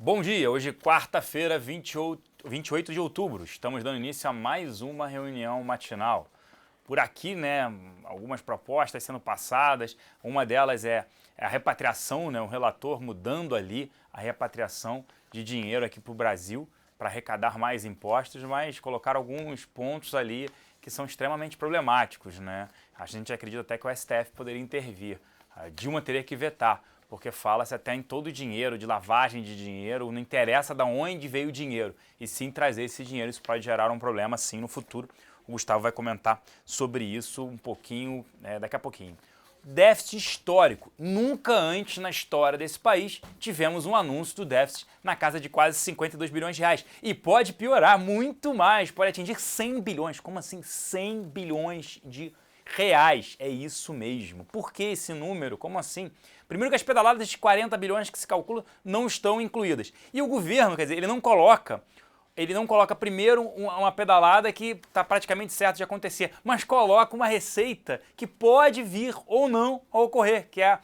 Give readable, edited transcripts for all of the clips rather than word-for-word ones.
Bom dia, hoje quarta-feira, 28 de outubro. Estamos dando início a mais uma reunião matinal. Por aqui, algumas propostas sendo passadas. Uma delas é a repatriação, o relator mudando ali a repatriação de dinheiro aqui para o Brasil para arrecadar mais impostos, mas colocar alguns pontos ali que são extremamente problemáticos, A gente acredita até que o STF poderia intervir. A Dilma teria que vetar, porque fala-se até em todo o dinheiro, de lavagem de dinheiro, não interessa de onde veio o dinheiro, e sim trazer esse dinheiro. Isso pode gerar um problema, sim, no futuro. O Gustavo vai comentar sobre isso um pouquinho, daqui a pouquinho. Déficit histórico. Nunca antes na história desse país tivemos um anúncio do déficit na casa de quase 52 bilhões de reais. E pode piorar muito mais, pode atingir 100 bilhões. Como assim 100 bilhões de reais? É isso mesmo. Por que esse número? Como assim? Primeiro que as pedaladas de 40 bilhões que se calcula não estão incluídas. E o governo, quer dizer, ele não coloca primeiro uma pedalada que está praticamente certo de acontecer, mas coloca uma receita que pode vir ou não a ocorrer, que é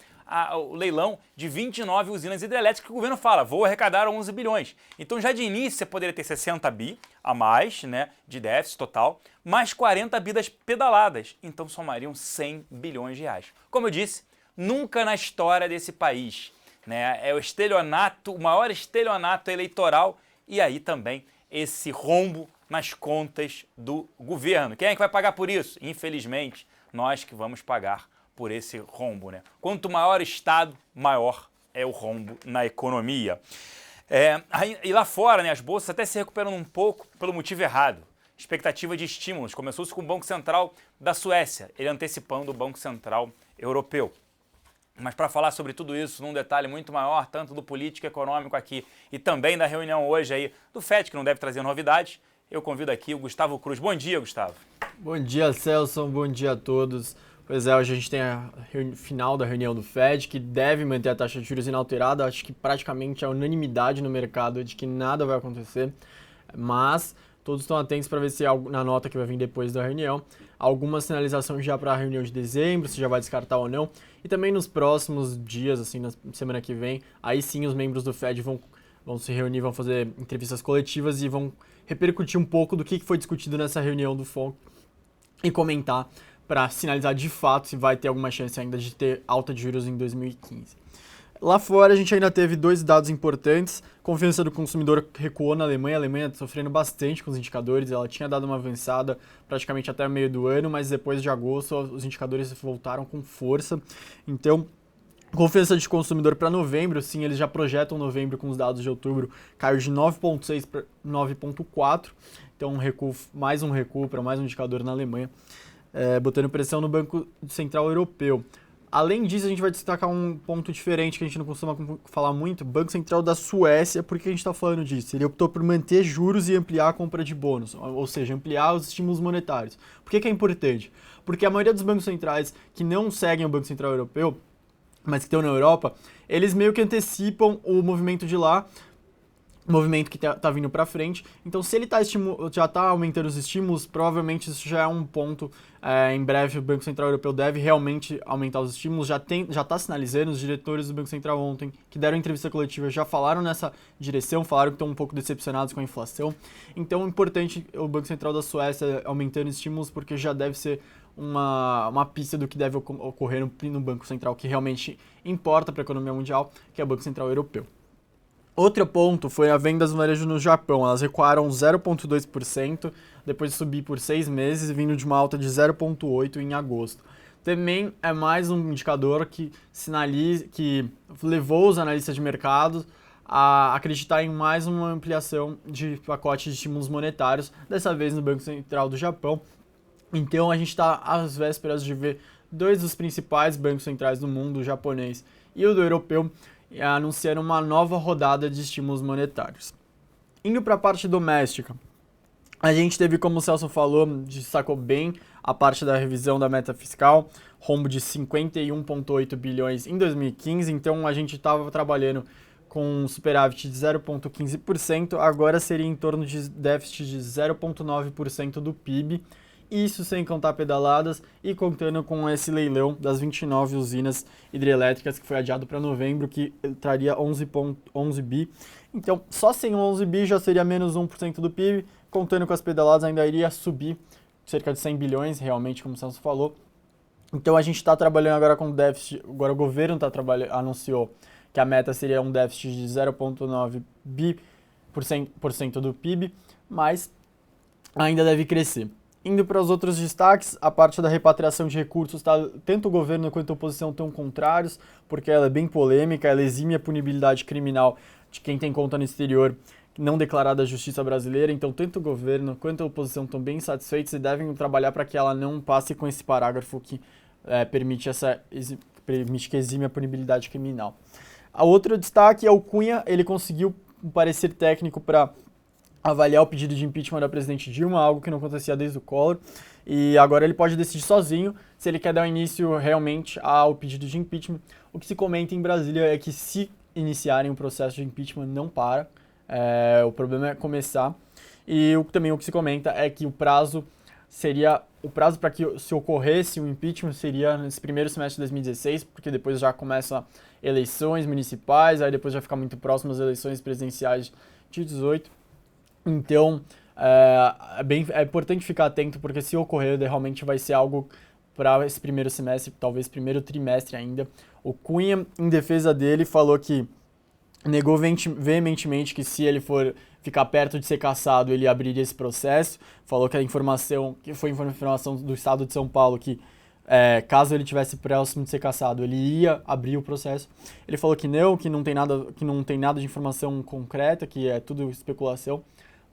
o leilão de 29 usinas hidrelétricas, que o governo fala, vou arrecadar 11 bilhões. Então já de início você poderia ter 60 bi a mais, de déficit total, mais 40 bi das pedaladas. Então somariam 100 bilhões de reais. Como eu disse, nunca na história desse país, é o estelionato, o maior estelionato eleitoral, e aí também esse rombo nas contas do governo. Quem é que vai pagar por isso? Infelizmente, nós que vamos pagar por esse rombo. Quanto maior o Estado, maior é o rombo na economia. E lá fora, as bolsas até se recuperam um pouco pelo motivo errado. Expectativa de estímulos. Começou-se com o Banco Central da Suécia, ele antecipando o Banco Central Europeu. Mas para falar sobre tudo isso num detalhe muito maior, tanto do político e econômico aqui e também da reunião hoje aí do FED, que não deve trazer novidades, eu convido aqui o Gustavo Cruz. Bom dia, Gustavo. Bom dia, Celso. Bom dia a todos. Pois é, hoje a gente tem a final da reunião do FED, que deve manter a taxa de juros inalterada. Acho que praticamente é unanimidade no mercado de que nada vai acontecer, mas todos estão atentos para ver se na nota que vai vir depois da reunião, alguma sinalização já para a reunião de dezembro, se já vai descartar ou não. E também nos próximos dias, assim, na semana que vem, aí sim os membros do FED vão se reunir, vão fazer entrevistas coletivas e vão repercutir um pouco do que foi discutido nessa reunião do FONC e comentar para sinalizar de fato se vai ter alguma chance ainda de ter alta de juros em 2015. Lá fora a gente ainda teve dois dados importantes. Confiança do consumidor recuou na Alemanha. A Alemanha está sofrendo bastante com os indicadores. Ela tinha dado uma avançada praticamente até o meio do ano, mas depois de agosto os indicadores voltaram com força. Então, confiança de consumidor para novembro, sim, eles já projetam novembro com os dados de outubro, caiu de 9,6 para 9,4. Então, mais um recuo para mais um indicador na Alemanha, botando pressão no Banco Central Europeu. Além disso, a gente vai destacar um ponto diferente que a gente não costuma falar muito, Banco Central da Suécia. Por que a gente está falando disso? Ele optou por manter juros e ampliar a compra de bônus, ou seja, ampliar os estímulos monetários. Por que é importante? Porque a maioria dos bancos centrais que não seguem o Banco Central Europeu, mas que estão na Europa, eles meio que antecipam o movimento de lá, movimento que tá vindo para frente. Então, se ele já está aumentando os estímulos, provavelmente isso já é um ponto. Em breve, o Banco Central Europeu deve realmente aumentar os estímulos. Já está sinalizando. Os diretores do Banco Central ontem, que deram entrevista coletiva, já falaram nessa direção, falaram que estão um pouco decepcionados com a inflação. Então, é importante o Banco Central da Suécia aumentando estímulos, porque já deve ser uma pista do que deve ocorrer no Banco Central, que realmente importa para a economia mundial, que é o Banco Central Europeu. Outro ponto foi a venda do varejo no Japão. Elas recuaram 0,2%, depois de subir por 6 meses, vindo de uma alta de 0,8% em agosto. Também é mais um indicador que levou os analistas de mercado a acreditar em mais uma ampliação de pacote de estímulos monetários, dessa vez no Banco Central do Japão. Então a gente está às vésperas de ver dois dos principais bancos centrais do mundo, o japonês e o do europeu, anunciando uma nova rodada de estímulos monetários. Indo para a parte doméstica, a gente teve, como o Celso falou, destacou bem a parte da revisão da meta fiscal, rombo de 51,8 bilhões em 2015, então a gente estava trabalhando com um superávit de 0,15%, agora seria em torno de déficit de 0,9% do PIB, isso sem contar pedaladas e contando com esse leilão das 29 usinas hidrelétricas que foi adiado para novembro, que traria 11,11 bi. Então, só sem 11 bi já seria menos 1% do PIB, contando com as pedaladas ainda iria subir cerca de 100 bilhões, realmente, como o Celso falou. Então, a gente está trabalhando agora com déficit, agora o governo anunciou que a meta seria um déficit de 0,9 bi por cento do PIB, mas ainda deve crescer. Indo para os outros destaques, a parte da repatriação de recursos, tanto o governo quanto a oposição estão contrários, porque ela é bem polêmica, ela exime a punibilidade criminal de quem tem conta no exterior não declarada à justiça brasileira, então tanto o governo quanto a oposição estão bem satisfeitos e devem trabalhar para que ela não passe com esse parágrafo que permite que exime a punibilidade criminal. A outro destaque é o Cunha, ele conseguiu um parecer técnico para avaliar o pedido de impeachment da presidente Dilma, algo que não acontecia desde o Collor, e agora ele pode decidir sozinho se ele quer dar início realmente ao pedido de impeachment. O que se comenta em Brasília é que se iniciarem o processo de impeachment não para, o problema é começar, e também o que se comenta é que o prazo para que se ocorresse um impeachment seria nesse primeiro semestre de 2016, porque depois já começam eleições municipais, aí depois já fica muito próximo às eleições presidenciais de 18. Então, é importante ficar atento, porque se ocorrer, realmente vai ser algo para esse primeiro semestre, talvez primeiro trimestre ainda. O Cunha, em defesa dele, falou que negou veementemente que se ele for ficar perto de ser cassado, ele abriria esse processo. Falou que que foi informação do Estado de São Paulo, que caso ele tivesse próximo de ser cassado, ele ia abrir o processo. Ele falou que não tem nada de informação concreta, que é tudo especulação,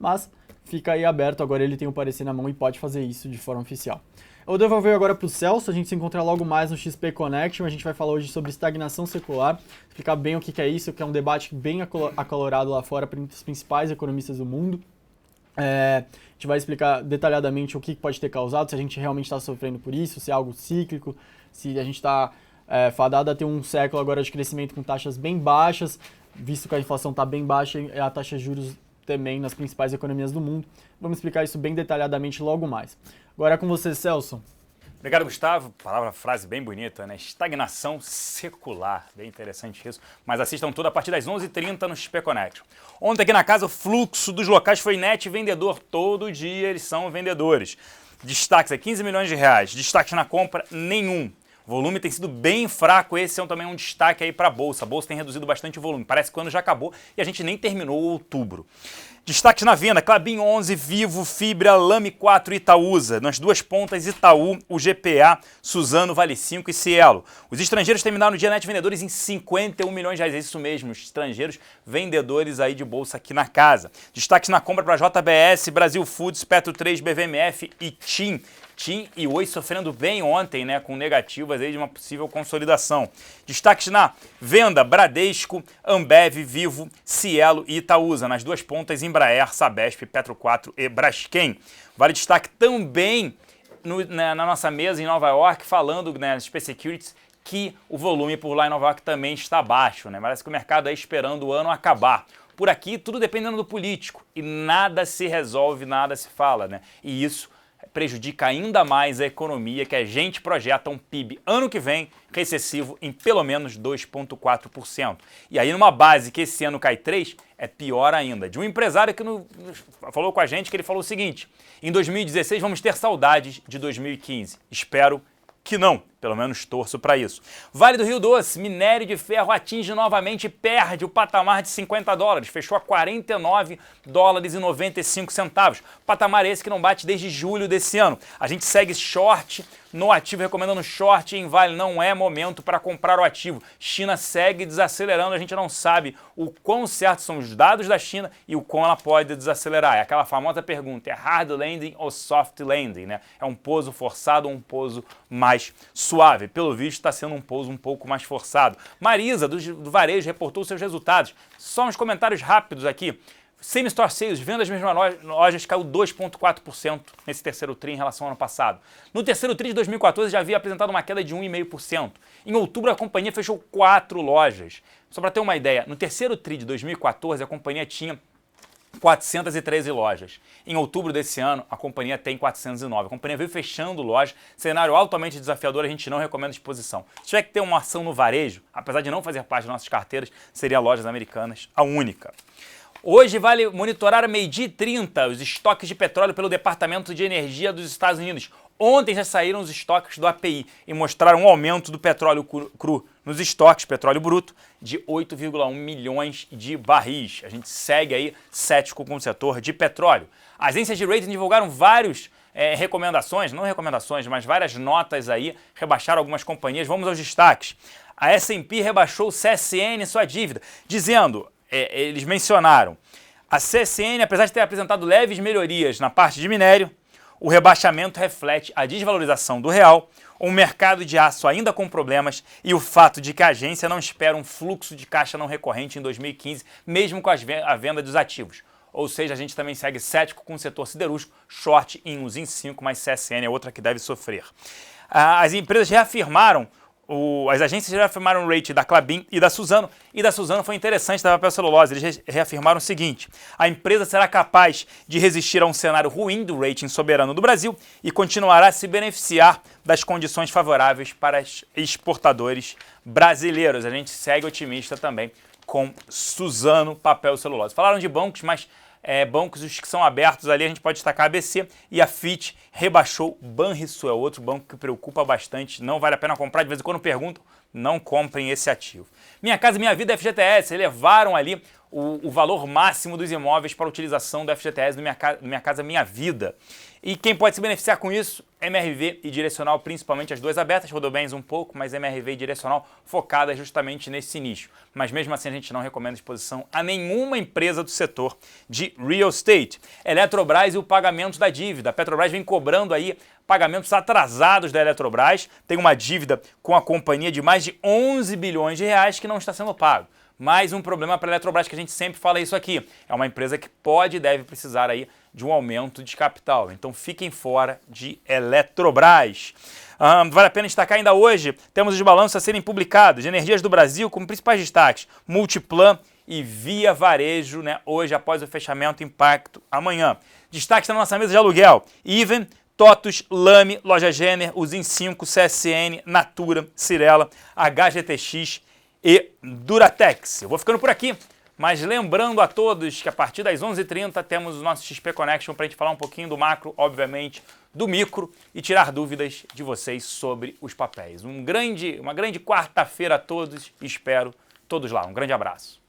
mas fica aí aberto, agora ele tem o parecer na mão e pode fazer isso de forma oficial. Eu devolver agora para o Celso, a gente se encontra logo mais no XP Connection, a gente vai falar hoje sobre estagnação secular, explicar bem o que é isso, que é um debate bem acalorado lá fora para os principais economistas do mundo. A gente vai explicar detalhadamente o que pode ter causado, se a gente realmente está sofrendo por isso, se é algo cíclico, se a gente está fadado a ter um século agora de crescimento com taxas bem baixas, visto que a inflação está bem baixa e a taxa de juros também nas principais economias do mundo. Vamos explicar isso bem detalhadamente logo mais. Agora é com você, Celso. Obrigado, Gustavo. Frase bem bonita, né? Estagnação secular. Bem interessante isso. Mas assistam tudo a partir das 11h30 no XP Connection. Ontem aqui na casa o fluxo dos locais foi net vendedor. Todo dia eles são vendedores. Destaques é 15 milhões de reais. Destaques na compra, nenhum. O volume tem sido bem fraco, esse também um destaque aí para a Bolsa. A Bolsa tem reduzido bastante o volume, parece que o ano já acabou e a gente nem terminou outubro. Destaques na venda, Klabin 11, Vivo, Fibra, Lame 4 e Itaúsa. Nas duas pontas, Itaú, o GPA, Suzano, Vale 5 e Cielo. Os estrangeiros terminaram o dia net vendedores em 51 milhões de reais. É isso mesmo, os estrangeiros vendedores aí de bolsa aqui na casa. Destaques na compra para JBS, Brasil Foods, Petro 3, BVMF e TIM. TIM e Oi sofrendo bem ontem, né, com negativas aí de uma possível consolidação. Destaques na venda, Bradesco, Ambev, Vivo, Cielo e Itaúsa. Nas duas pontas, Embraer, Sabesp, Petro 4 e Braskem. Vale destaque também na nossa mesa em Nova York, falando, né, SP Securities, que o volume por lá em Nova York também está baixo, né? Parece que o mercado é esperando o ano acabar. Por aqui, tudo dependendo do político. E nada se resolve, nada se fala, né? E isso prejudica ainda mais a economia, que a gente projeta um PIB ano que vem recessivo em pelo menos 2,4%. E aí numa base que esse ano cai 3%, é pior ainda. De um empresário que falou com a gente, que ele falou o seguinte: em 2016 vamos ter saudades de 2015. Espero que não, pelo menos torço para isso. Vale do Rio Doce, minério de ferro atinge novamente e perde o patamar de $50, fechou a $49,95. Patamar esse que não bate desde julho desse ano. A gente segue short no ativo, recomendando short em Vale, não é momento para comprar o ativo. China segue desacelerando, a gente não sabe o quão certos são os dados da China e o quão ela pode desacelerar. É aquela famosa pergunta, é hard landing ou soft landing, né? É um pouso forçado ou um pouso mais suave? Pelo visto está sendo um pouso um pouco mais forçado. Marisa, do Varejo, reportou seus resultados. Só uns comentários rápidos aqui. Same-store sales, vendas das mesmas lojas, caiu 2,4% nesse terceiro TRI em relação ao ano passado. No terceiro TRI de 2014 já havia apresentado uma queda de 1,5%. Em outubro a companhia fechou 4 lojas. Só para ter uma ideia, no terceiro TRI de 2014 a companhia tinha 413 lojas. Em outubro desse ano, a companhia tem 409. A companhia veio fechando lojas, cenário altamente desafiador, a gente não recomenda exposição. Se tiver que ter uma ação no varejo, apesar de não fazer parte das nossas carteiras, seria Lojas Americanas a única. Hoje vale monitorar a 12h30 os estoques de petróleo pelo Departamento de Energia dos Estados Unidos. Ontem já saíram os estoques do API e mostraram um aumento do petróleo cru nos estoques, petróleo bruto, de 8,1 milhões de barris. A gente segue aí cético com o setor de petróleo. As agências de rating divulgaram várias várias notas aí, rebaixaram algumas companhias. Vamos aos destaques. A S&P rebaixou o CSN sua dívida, dizendo, eles mencionaram, a CSN, apesar de ter apresentado leves melhorias na parte de minério, o rebaixamento reflete a desvalorização do real, um mercado de aço ainda com problemas e o fato de que a agência não espera um fluxo de caixa não recorrente em 2015, mesmo com a venda dos ativos. Ou seja, a gente também segue cético com o setor siderúrgico, short em uns 5, mas CSN é outra que deve sofrer. As empresas reafirmaram, as agências reafirmaram o rating da Klabin e da Suzano. E da Suzano foi interessante, da Papel Celulose. Eles reafirmaram o seguinte: a empresa será capaz de resistir a um cenário ruim do rating soberano do Brasil e continuará a se beneficiar das condições favoráveis para os exportadores brasileiros. A gente segue otimista também com Suzano Papel Celulose. Falaram de bancos, mas bancos os que são abertos ali, a gente pode destacar a ABC e a Fitch rebaixou. Banrisul é outro banco que preocupa bastante, não vale a pena comprar, de vez em quando perguntam, não comprem esse ativo. Minha Casa Minha Vida e FGTS elevaram ali o valor máximo dos imóveis para a utilização do FGTS do Minha Casa Minha Vida. E quem pode se beneficiar com isso? MRV e Direcional, principalmente as duas abertas, Rodobens um pouco, mas MRV e Direcional focadas justamente nesse nicho. Mas mesmo assim a gente não recomenda exposição a nenhuma empresa do setor de real estate. Eletrobras e o pagamento da dívida. A Petrobras vem cobrando aí pagamentos atrasados da Eletrobras. Tem uma dívida com a companhia de mais de 11 bilhões de reais que não está sendo pago. Mais um problema para a Eletrobras, que a gente sempre fala isso aqui. É uma empresa que pode e deve precisar aí de um aumento de capital. Então fiquem fora de Eletrobras. Vale a pena destacar ainda hoje, temos os balanços a serem publicados de Energias do Brasil como principais destaques. Multiplan e Via Varejo, né? Hoje após o fechamento, impacto amanhã. Destaques na nossa mesa de aluguel. Even, TOTUS, Lame, Loja Jenner, Usim 5, CSN, Natura, Cirela, HGTX e Duratex. Eu vou ficando por aqui, mas lembrando a todos que a partir das 11h30 temos o nosso XP Connection para a gente falar um pouquinho do macro, obviamente, do micro e tirar dúvidas de vocês sobre os papéis. Uma grande quarta-feira a todos e espero todos lá. Um grande abraço.